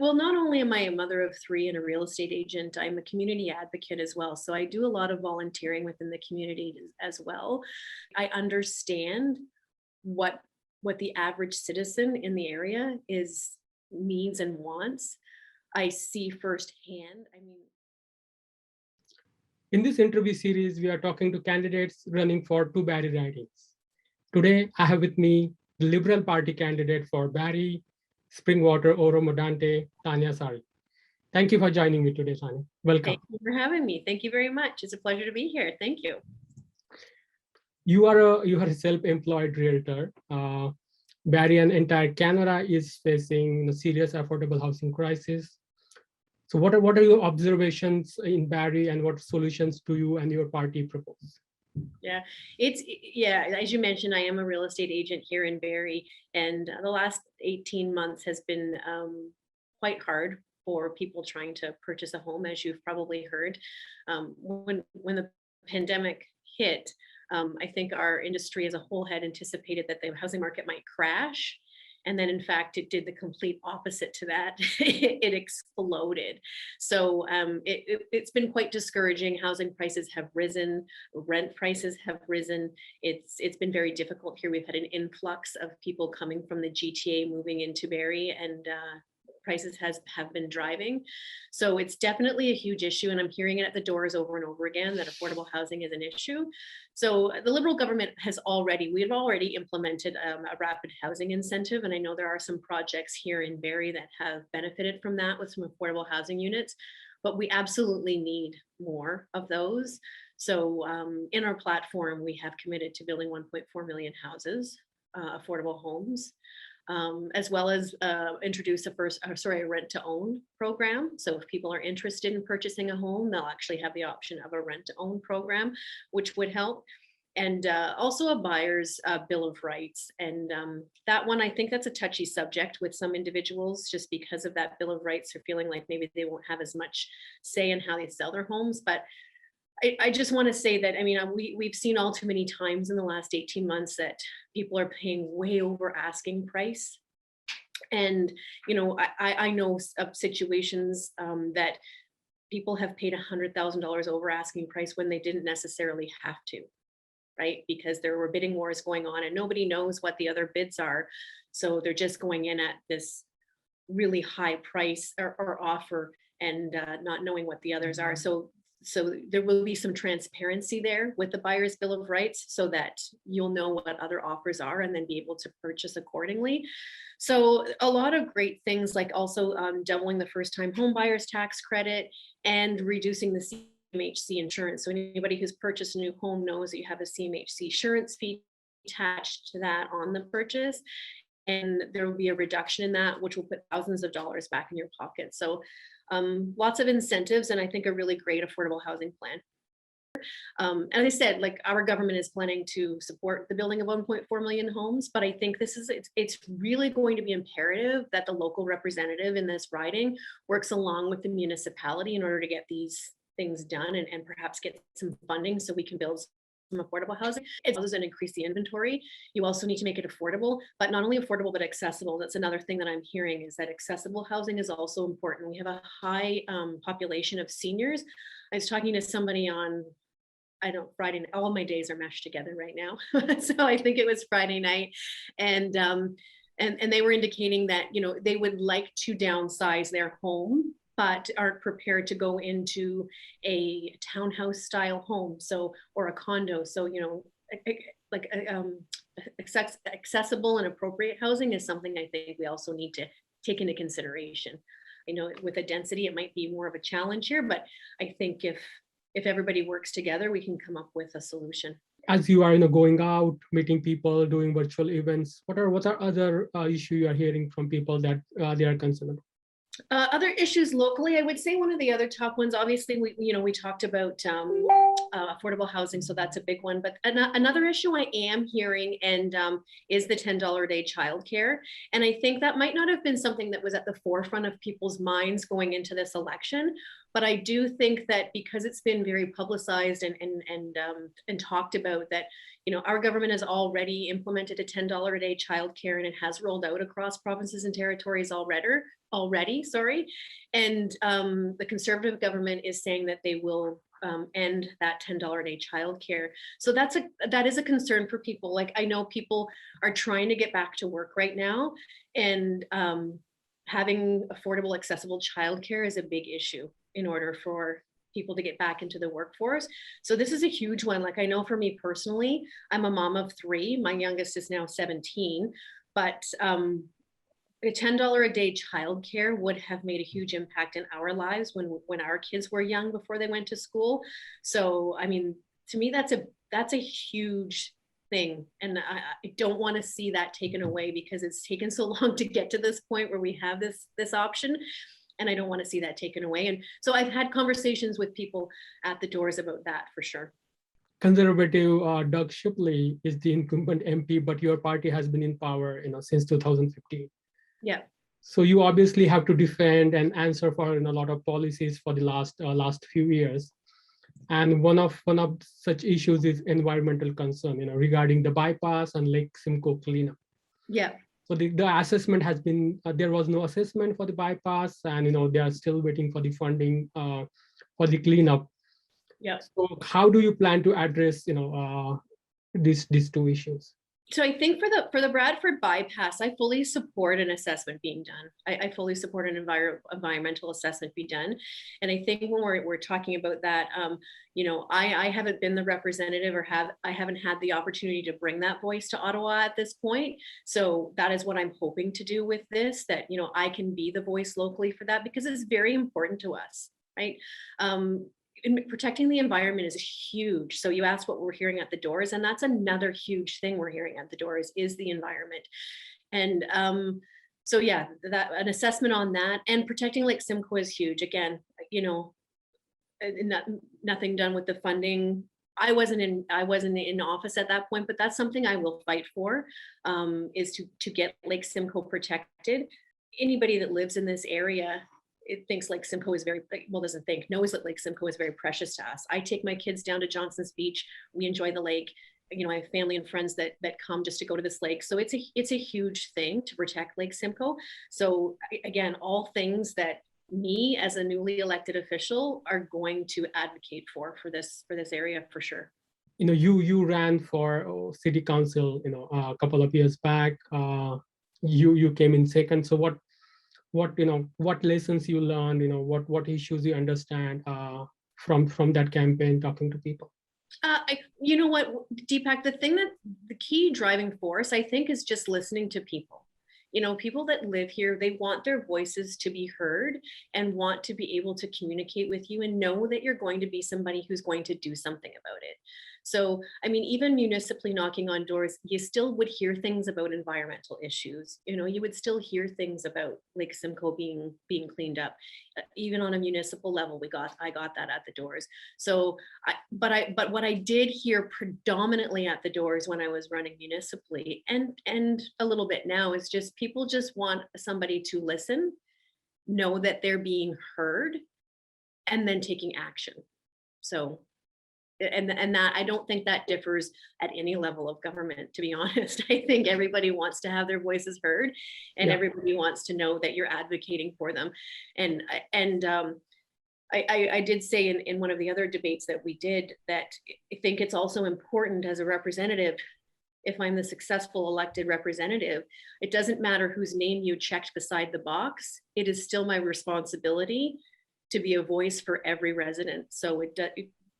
Well, not only am I a mother of three and a real estate agent, I'm a community advocate as well. So I do a lot of volunteering within the community as well. I understand what what the average citizen in the area is needs and wants. I see firsthand. I mean, In this interview series, we are talking to candidates running for two Barrie ridings. Today, I have with me the Liberal Party candidate for Barrie-Springwater-Oro-Medonte, Tanya Saari. Thank you for joining me today, Tanya. Welcome. thank you for having me. Thank you very much. It's a pleasure to be here. Thank you. You are a self-employed realtor. Barrie and entire Canada is facing a serious affordable housing crisis. So what are your observations in Barrie, and what solutions do you and your party propose? Yeah, as you mentioned, I am a real estate agent here in Barrie, and the last 18 months has been quite hard for people trying to purchase a home, as you've probably heard. When the pandemic hit, I think our industry as a whole had anticipated that the housing market might crash. And then, in fact, it did the complete opposite to that. It exploded. So it's been quite discouraging. Housing prices have risen, rent prices have risen. It's been very difficult here. We've had an influx of people coming from the GTA moving into Barrie, and prices have been driving. So it's definitely a huge issue, and I'm hearing it at the doors over and over again that affordable housing is an issue. So the Liberal government we've already implemented a rapid housing incentive, and I know there are some projects here in Barrie that have benefited from that with some affordable housing units, but we absolutely need more of those. So in our platform, we have committed to building 1.4 million houses, affordable homes. As well as introduce a rent-to-own program. So if people are interested in purchasing a home, they'll actually have the option of a rent-to-own program, which would help. And also a buyer's bill of rights. And that one, I think that's a touchy subject with some individuals, just because of that bill of rights, are feeling like maybe they won't have as much say in how they sell their homes. But I just want to say that, I mean, we've seen all too many times in the last 18 months that people are paying way over asking price. And, I know of situations that people have paid $100,000 over asking price when they didn't necessarily have to, right? Because there were bidding wars going on and nobody knows what the other bids are. So they're just going in at this really high price or offer and not knowing what the others are. So there will be some transparency there with the buyer's bill of rights so that you'll know what other offers are and then be able to purchase accordingly. So a lot of great things, like also doubling the first time home buyers tax credit and reducing the CMHC insurance. So anybody who's purchased a new home knows that you have a CMHC insurance fee attached to that on the purchase. And there will be a reduction in that, which will put thousands of dollars back in your pocket. So lots of incentives, and I think a really great affordable housing plan. As I said, like, our government is planning to support the building of 1.4 million homes, but I think it's really going to be imperative that the local representative in this riding works along with the municipality in order to get these things done and perhaps get some funding so we can build some affordable housing. It's also going to increase the inventory. You also need to make it affordable, but not only affordable, but accessible. That's another thing that I'm hearing, is that accessible housing is also important. We have a high population of seniors. I was talking to somebody on, Friday, all my days are meshed together right now. So I think it was Friday night. And they were indicating that, they would like to downsize their home, but aren't prepared to go into a townhouse style home, or a condo. So, accessible and appropriate housing is something I think we also need to take into consideration. I know with a density, it might be more of a challenge here, but I think if everybody works together, we can come up with a solution. As you are, going out, meeting people, doing virtual events, what are other issues you are hearing from people that they are concerned about? Other issues locally, I would say one of the other top ones, obviously, we talked about affordable housing, so that's a big one. But another issue I am hearing is the $10 a day childcare. And I think that might not have been something that was at the forefront of people's minds going into this election, But I do think that because it's been very publicized and talked about, that, you know, our government has already implemented a $10 a day childcare, and it has rolled out across provinces and territories already, sorry. And the Conservative government is saying that they will end that $10 a day childcare. So that is a concern for people. Like, I know people are trying to get back to work right now, and having affordable, accessible childcare is a big issue in order for people to get back into the workforce. So this is a huge one. Like, I know for me personally, I'm a mom of 3. My youngest is now 17, but a $10 a day childcare would have made a huge impact in our lives when our kids were young before they went to school. So, I mean, to me, that's a huge thing. And I don't want to see that taken away, because it's taken so long to get to this point where we have this option. And I don't want to see that taken away. And so I've had conversations with people at the doors about that, for sure. Conservative Doug Shipley is the incumbent MP, but your party has been in power, since 2015. Yeah. So you obviously have to defend and answer for a lot of policies for the last few years. And one of such issues is environmental concern, regarding the bypass and Lake Simcoe cleanup. Yeah. So the assessment has been, there was no assessment for the bypass, and they are still waiting for the funding for the cleanup. Yeah. So how do you plan to address these two issues? So I think for the Bradford bypass, I fully support an assessment being done. I fully support an environmental assessment be done. And I think when we're talking about that, I haven't been the representative, or I haven't had the opportunity to bring that voice to Ottawa at this point. So that is what I'm hoping to do with this, that, I can be the voice locally for that, because it's very important to us, right? Protecting the environment is huge. So you asked what we're hearing at the doors, and that's another huge thing we're hearing at the doors is the environment. And so yeah, that an assessment on that, and protecting Lake Simcoe is huge. Again, nothing done with the funding. I wasn't in office at that point, but that's something I will fight for, is to get Lake Simcoe protected. Anybody that lives in this area, it thinks Lake Simcoe is knows that Lake Simcoe is very precious to us. I take my kids down to Johnson's Beach. We enjoy the lake. I have family and friends that come just to go to this lake. So it's a huge thing to protect Lake Simcoe. So again, all things that me as a newly elected official are going to advocate for this area, for sure. You ran for city council, a couple of years back. You came in second. So what lessons you learned, what issues you understand from that campaign, talking to people? You know what, Deepak, the key driving force, I think, is just listening to people. People that live here, they want their voices to be heard and want to be able to communicate with you and know that you're going to be somebody who's going to do something about it. So, I mean, even municipally knocking on doors, you still would hear things about environmental issues. You would still hear things about Lake Simcoe being cleaned up. Even on a municipal level, I got that at the doors. So, but what I did hear predominantly at the doors when I was running municipally, and a little bit now, is just people just want somebody to listen, know that they're being heard, and then taking action. So. And that, I don't think that differs at any level of government, to be honest. I think everybody wants to have their voices heard, and everybody wants to know that you're advocating for them. And I did say in one of the other debates that we did that I think it's also important as a representative, if I'm the successful elected representative, it doesn't matter whose name you checked beside the box. It is still my responsibility to be a voice for every resident. So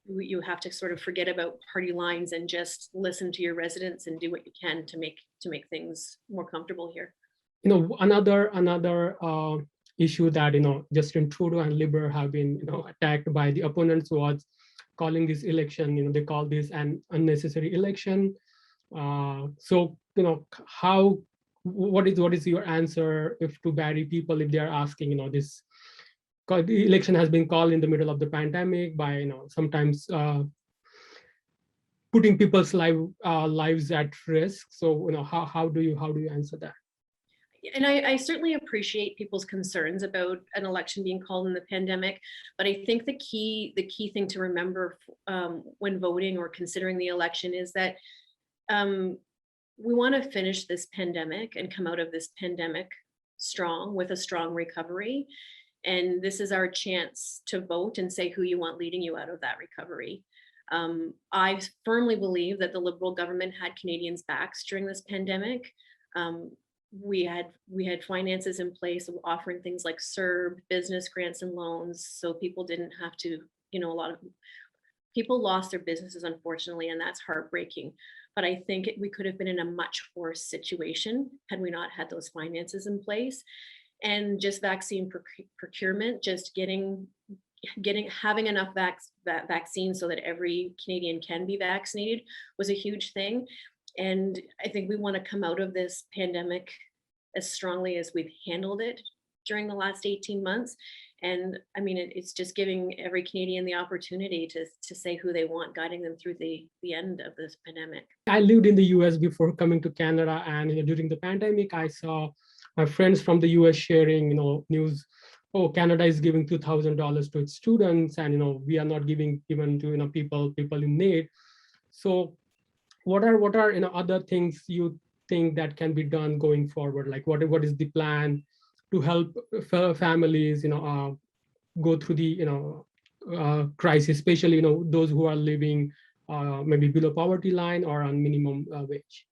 you have to sort of forget about party lines and just listen to your residents and do what you can to make things more comfortable here. Another issue that Justin Trudeau and Liberal have been attacked by the opponents was calling this election. They call this an unnecessary election. So what is your answer to Barrie people if they are asking this? The election has been called in the middle of the pandemic by sometimes putting people's lives at risk. So how do you answer that? And I certainly appreciate people's concerns about an election being called in the pandemic, but I think the key thing to remember when voting or considering the election is that we want to finish this pandemic and come out of this pandemic strong with a strong recovery. And this is our chance to vote and say who you want leading you out of that recovery. I firmly believe that the Liberal government had Canadians' backs during this pandemic. We had finances in place offering things like CERB, business grants and loans, so people didn't have to, a lot of people lost their businesses, unfortunately, and that's heartbreaking. But I think we could have been in a much worse situation had we not had those finances in place. And just vaccine procurement, just having enough vaccine so that every Canadian can be vaccinated was a huge thing. And I think we want to come out of this pandemic as strongly as we've handled it during the last 18 months. And I mean, it's just giving every Canadian the opportunity to say who they want, guiding them through the end of this pandemic. I lived in the US before coming to Canada, and during the pandemic, I saw my friends from the US sharing, news. Oh, Canada is giving $2,000 to its students, and we are not giving even to people in need. So, what are other things you think that can be done going forward? Like what is the plan to help families go through the crisis, especially those who are living maybe below poverty line or on minimum wage?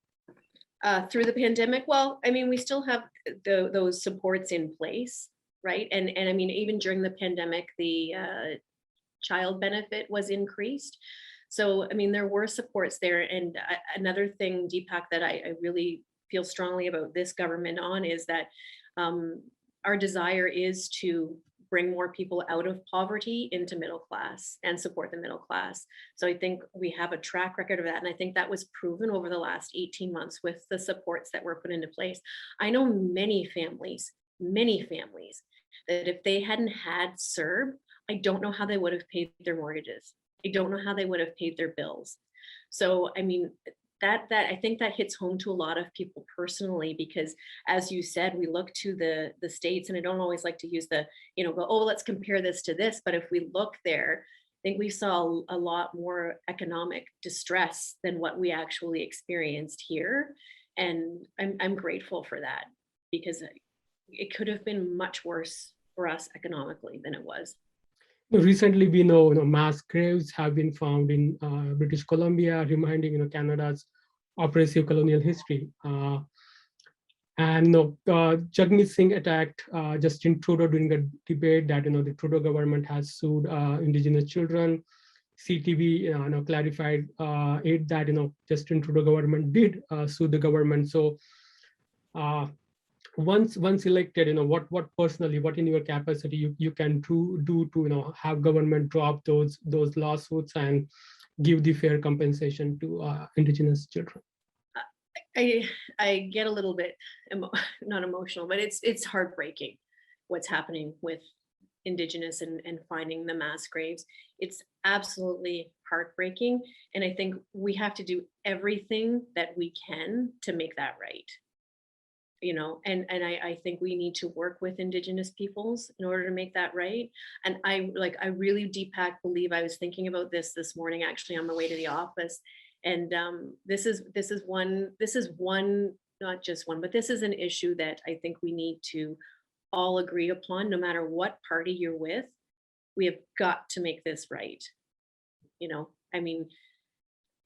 Through the pandemic, well, I mean, we still have those supports in place, right? And I mean, even during the pandemic, the child benefit was increased. So, I mean, there were supports there. And another thing, Deepak, that I really feel strongly about this government on is that our desire is to bring more people out of poverty into middle class and support the middle class. So I think we have a track record of that. And I think that was proven over the last 18 months with the supports that were put into place. I know many families that if they hadn't had CERB, I don't know how they would have paid their mortgages. I don't know how they would have paid their bills. So, I mean, that I think that hits home to a lot of people personally, because as you said, we look to the states, and I don't always like to use the, go, oh, let's compare this to this. But if we look there, I think we saw a lot more economic distress than what we actually experienced here. And I'm grateful for that, because it could have been much worse for us economically than it was. Recently, we know, mass graves have been found in British Columbia, reminding Canada's oppressive colonial history. And Jagmeet Singh attacked Justin Trudeau during the debate that the Trudeau government has sued Indigenous children. CTV clarified it that Justin Trudeau government did sue the government. So once elected, what personally, what in your capacity you can do to have government drop those lawsuits and give the fair compensation to Indigenous children? I get a little bit not emotional, but it's heartbreaking what's happening with Indigenous and finding the mass graves. It's absolutely heartbreaking, and I think we have to do everything that we can to make that right. And I think we need to work with Indigenous peoples in order to make that right. And I really, Deepak, believe, I was thinking about this morning, actually, on my way to the office. And this is one, not just one, but this is an issue that I think we need to all agree upon, no matter what party you're with. We have got to make this right. I mean,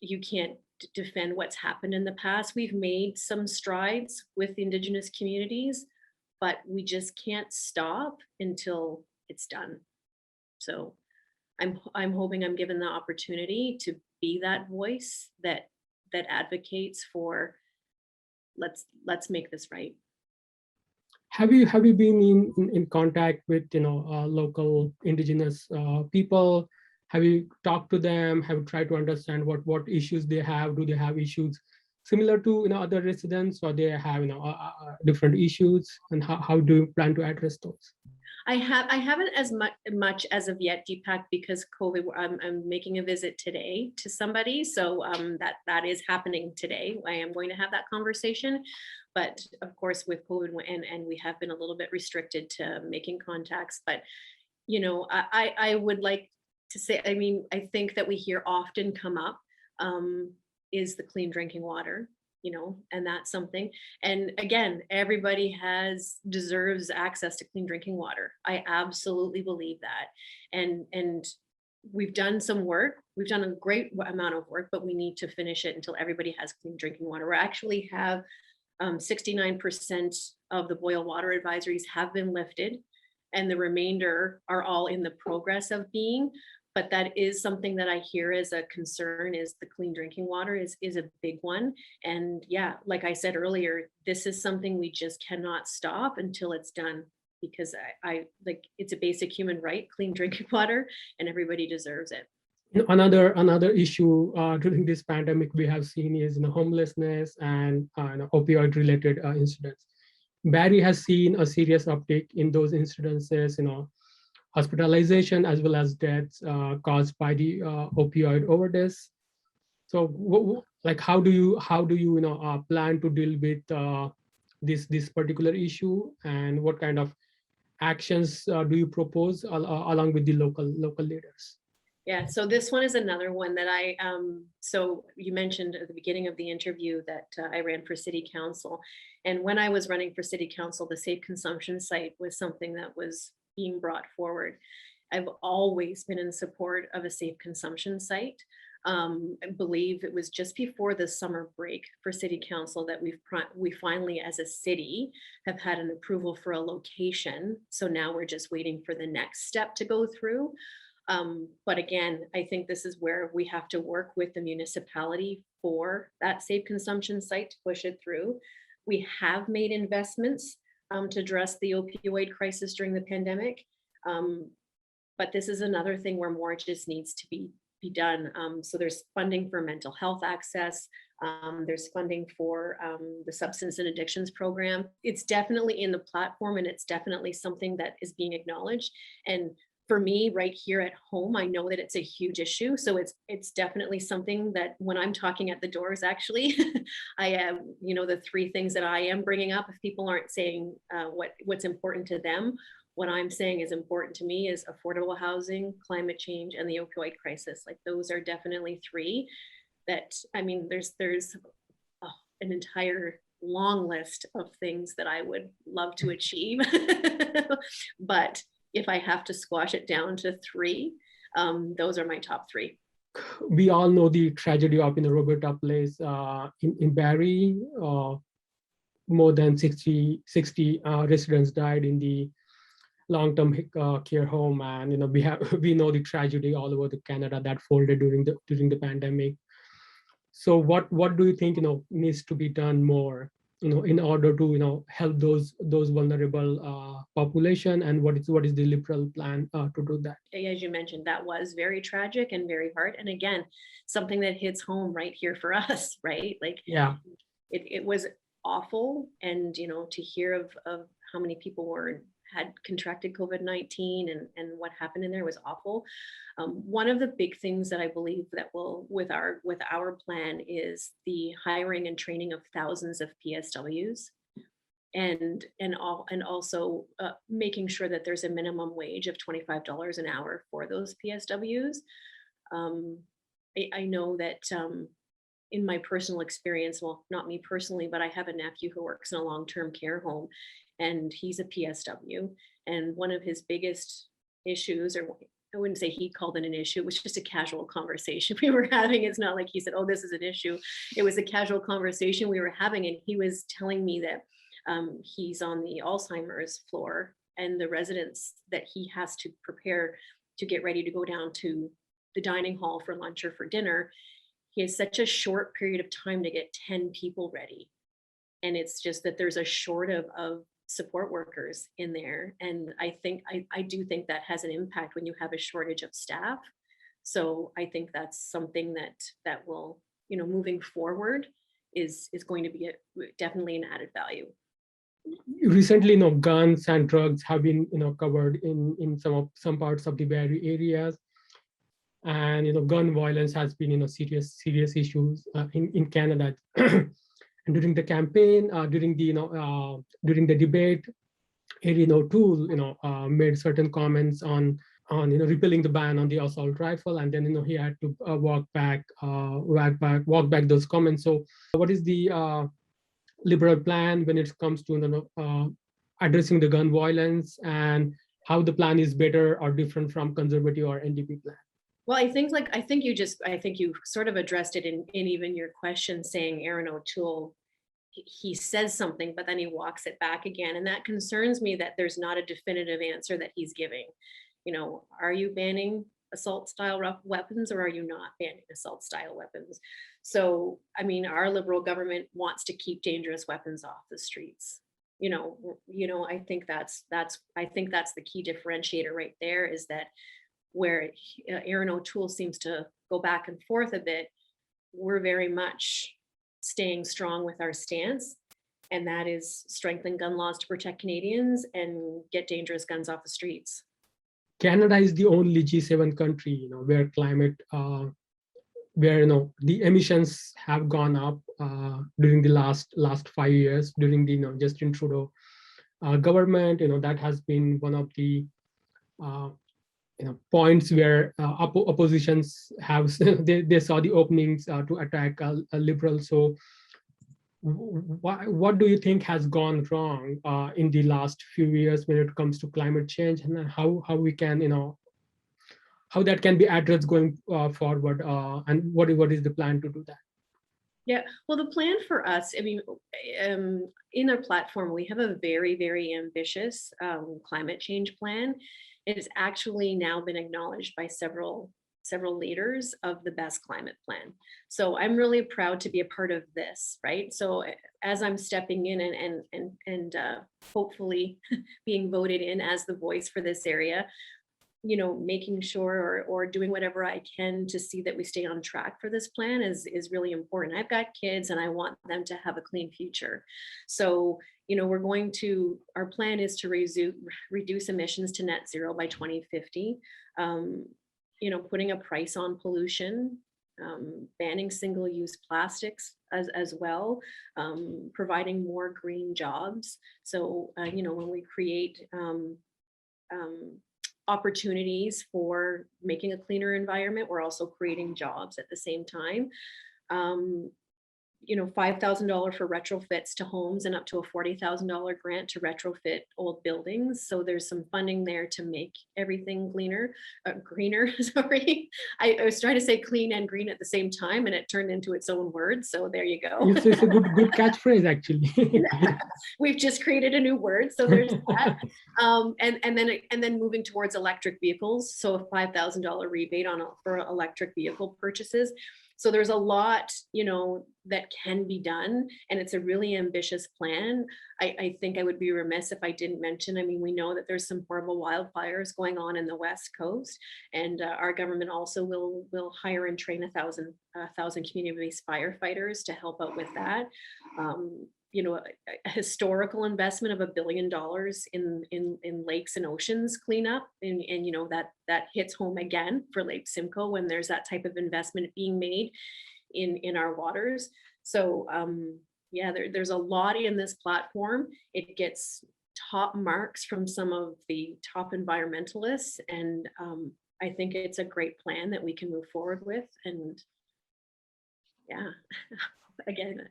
you can't defend what's happened in the past. We've made some strides with Indigenous communities, but we just can't stop until it's done. So I'm hoping I'm given the opportunity to be that voice that advocates for let's make this right. Have you been in contact with local Indigenous people? Have you talked to them? Have you tried to understand what issues they have? Do they have issues similar to other residents, or they have different issues? And how do you plan to address those? I haven't as much as of yet, Deepak, because COVID. I'm making a visit today to somebody, so that is happening today. I am going to have that conversation, But of course, with COVID, and we have been a little bit restricted to making contacts. But I would like to say, I mean, I think that we hear often come up is the clean drinking water, and that's something. And again, everybody deserves access to clean drinking water. I absolutely believe that. And we've done some work. We've done a great amount of work, but we need to finish it until everybody has clean drinking water. We actually have 69% of the boil water advisories have been lifted, and the remainder are all in the progress of being. But that is something that I hear as a concern, is the clean drinking water is a big one. And yeah, like I said earlier, this is something we just cannot stop until it's done, because I like, it's a basic human right, clean drinking water, and everybody deserves it. Another issue during this pandemic we have seen is homelessness and opioid related incidents. Barrie has seen a serious uptick in those incidences, hospitalization as well as deaths caused by the opioid overdose. So, how do you plan to deal with this particular issue, and what kind of actions do you propose along with the local leaders? Yeah, so this one is another one that so you mentioned at the beginning of the interview that I ran for city council. And when I was running for city council, the safe consumption site was something that was being brought forward. I've always been in support of a safe consumption site. I believe it was just before the summer break for city council that we finally, as a city, have had an approval for a location. So now we're just waiting for the next step to go through. But again, I think this is where we have to work with the municipality for that safe consumption site to push it through. We have made investments to address the opioid crisis during the pandemic. But this is another thing where more just needs to be done. So there's funding for mental health access. There's funding for the substance and addictions program. It's definitely in the platform, and it's definitely something that is being acknowledged. And for me, right here at home, I know that it's a huge issue. So it's definitely something that when I'm talking at the doors, actually, I have, the three things that I am bringing up. If people aren't saying what's important to them, what I'm saying is important to me is affordable housing, climate change, and the opioid crisis. Like, those are definitely three that, I mean, there's an entire long list of things that I would love to achieve. But if I have to squash it down to three, those are my top three. We all know the tragedy of Roberta Place in Barrie. More than 60 residents died in the long-term care home, and we know the tragedy all over the Canada that folded during the pandemic. So what do you think needs to be done more in order to help those vulnerable population, and what is the Liberal plan to do that? As you mentioned, that was very tragic and very hard, and again, something that hits home right here for us, right? Like, yeah, it was awful, and to hear of how many people had contracted COVID-19 and what happened in there was awful. One of the big things that I believe that will, with our plan, is the hiring and training of thousands of PSWs, and also making sure that there's a minimum wage of $25 an hour for those PSWs. I know that in my personal experience, well, not me personally, but I have a nephew who works in a long-term care home, and he's a PSW. And one of his biggest issues, or I wouldn't say he called it an issue, it was just a casual conversation we were having. It's not like he said, oh, this is an issue. It was a casual conversation we were having. And he was telling me that he's on the Alzheimer's floor, and the residents that he has to prepare to get ready to go down to the dining hall for lunch or for dinner, he has such a short period of time to get 10 people ready. And it's just that there's a short of support workers in there. And I do think that has an impact when you have a shortage of staff. So I think that's something that will, moving forward is going to be definitely an added value. Recently, guns and drugs have been, covered in some parts of the Barrie areas. And gun violence has been serious issues in Canada. And during the campaign, during the debate, Erin O'Toole, made certain comments on repealing the ban on the assault rifle, and then he had to walk back those comments. So, what is the liberal plan when it comes to addressing the gun violence, and how the plan is better or different from conservative or NDP plan? Well, I think you sort of addressed it in even your question, saying Aaron O'Toole, he says something, but then he walks it back again. And that concerns me, that there's not a definitive answer that he's giving. Are you banning assault style weapons, or are you not banning assault style weapons? So, I mean, our Liberal government wants to keep dangerous weapons off the streets. I think that's the key differentiator right there, is that where Aaron O'Toole seems to go back and forth a bit, we're very much staying strong with our stance, and that is strengthen gun laws to protect Canadians and get dangerous guns off the streets. Canada is the only G7 country, where the emissions have gone up during the last 5 years during the Justin Trudeau government. That has been one of the points where oppositions have they saw the openings to attack a Liberal. So, what do you think has gone wrong in the last few years when it comes to climate change, and how we can how that can be addressed going forward, and what is the plan to do that? Yeah, well, the plan for us, I mean, in our platform, we have a very, very ambitious climate change plan. It has actually now been acknowledged by several leaders of the best climate plan. So I'm really proud to be a part of this, right? So as I'm stepping in and hopefully being voted in as the voice for this area, making sure or doing whatever I can to see that we stay on track for this plan is really important. I've got kids and I want them to have a clean future. So, our plan is to reduce emissions to net zero by 2050. Putting a price on pollution, banning single-use plastics as well, providing more green jobs. So, when we create opportunities for making a cleaner environment, we're also creating jobs at the same time. $5,000 for retrofits to homes and up to a $40,000 grant to retrofit old buildings. So there's some funding there to make everything greener. Sorry, I was trying to say clean and green at the same time, and it turned into its own word. So there you go. It's a good catchphrase, actually. We've just created a new word. So there's that. And then moving towards electric vehicles. So a $5,000 rebate for electric vehicle purchases. So there's a lot, that can be done, and it's a really ambitious plan. I think I would be remiss if I didn't mention, we know that there's some horrible wildfires going on in the West Coast, and our government also will hire and train 1,000 community-based firefighters to help out with that. A historical investment of $1 billion in lakes and oceans cleanup, and that hits home again for Lake Simcoe when there's that type of investment being made in our waters. So there's a lot in this platform. It gets top marks from some of the top environmentalists, and I think it's a great plan that we can move forward with. And again,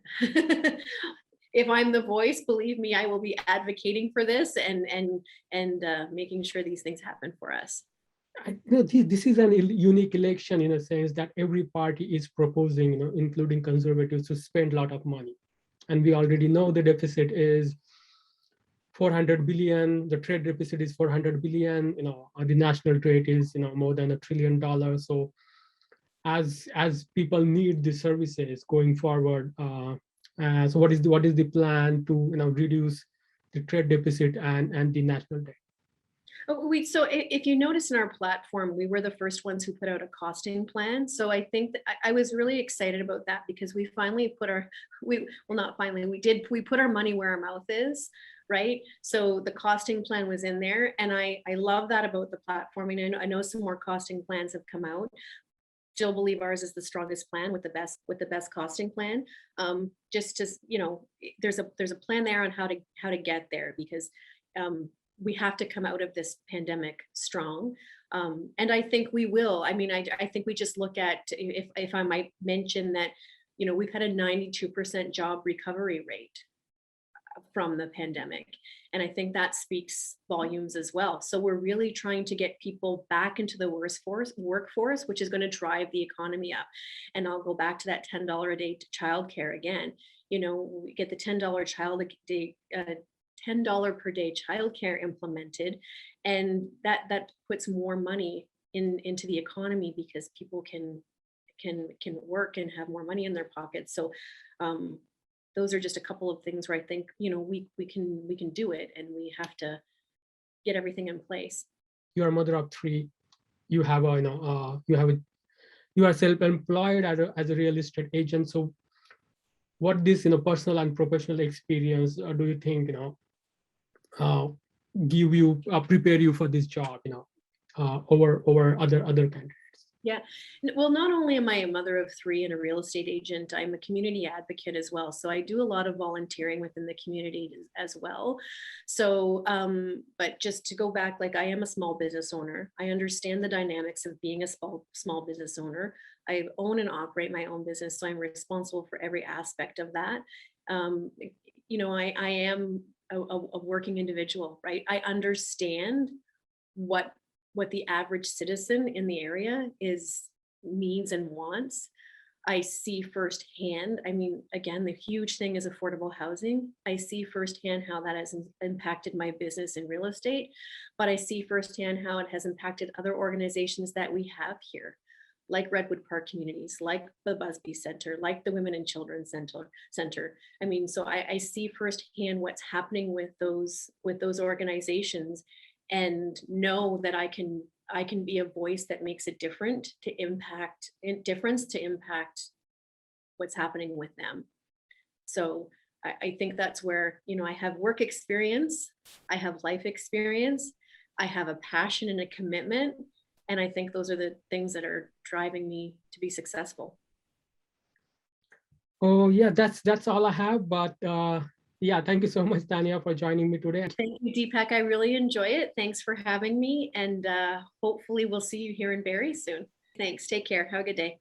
if I'm the voice, believe me, I will be advocating for this and making sure these things happen for us. This is a unique election in a sense that every party is proposing, including conservatives, to spend a lot of money. And we already know the deficit is 400 billion, the trade deficit is 400 billion, the national trade is, more than $1 trillion. So as people need the services going forward, so what is the plan to reduce the trade deficit and the national debt? So if you notice in our platform, we were the first ones who put out a costing plan. So I think that I was really excited about that, because we finally put we put our money where our mouth is, right? So the costing plan was in there, and I love that about the platform. I know some more costing plans have come out. still believe ours is the strongest plan with the best costing plan. Just to, there's a plan there on how to get there, because we have to come out of this pandemic strong. And I think we will. I mean, I think we just look at, if I might mention that, we've had a 92% job recovery rate from the pandemic. And I think that speaks volumes as well. So we're really trying to get people back into the workforce, which is going to drive the economy up. And I'll go back to that $10 a day to childcare again. We get the $10 per day childcare implemented, and that puts more money into the economy, because people can work and have more money in their pockets. So those are just a couple of things where I think, we can do it, and we have to get everything in place. You are a mother of three. You have you are self-employed as a real estate agent. So what this, personal and professional experience do you think, give you, prepare you for this job, over other candidates? Yeah. Well, not only am I a mother of three and a real estate agent, I'm a community advocate as well. So I do a lot of volunteering within the community as well. So, but just to go back, like, I am a small business owner. I understand the dynamics of being a small business owner. I own and operate my own business, so I'm responsible for every aspect of that. I am a working individual, right? I understand what the average citizen in the area needs and wants. I see firsthand, I mean, again, the huge thing is affordable housing. I see firsthand how that has impacted my business in real estate, but I see firsthand how it has impacted other organizations that we have here, like Redwood Park Communities, like the Busby Center, like the Women and Children Center. I mean, so I see firsthand what's happening with those organizations, and know that I can be a voice that makes a difference to impact what's happening with them. So I think that's where, I have work experience, I have life experience, I have a passion and a commitment. And I think those are the things that are driving me to be successful. Oh yeah, that's all I have. But yeah, thank you so much, Tanya, for joining me today. Thank you, Deepak. I really enjoy it. Thanks for having me. And hopefully we'll see you here in Barrie soon. Thanks. Take care. Have a good day.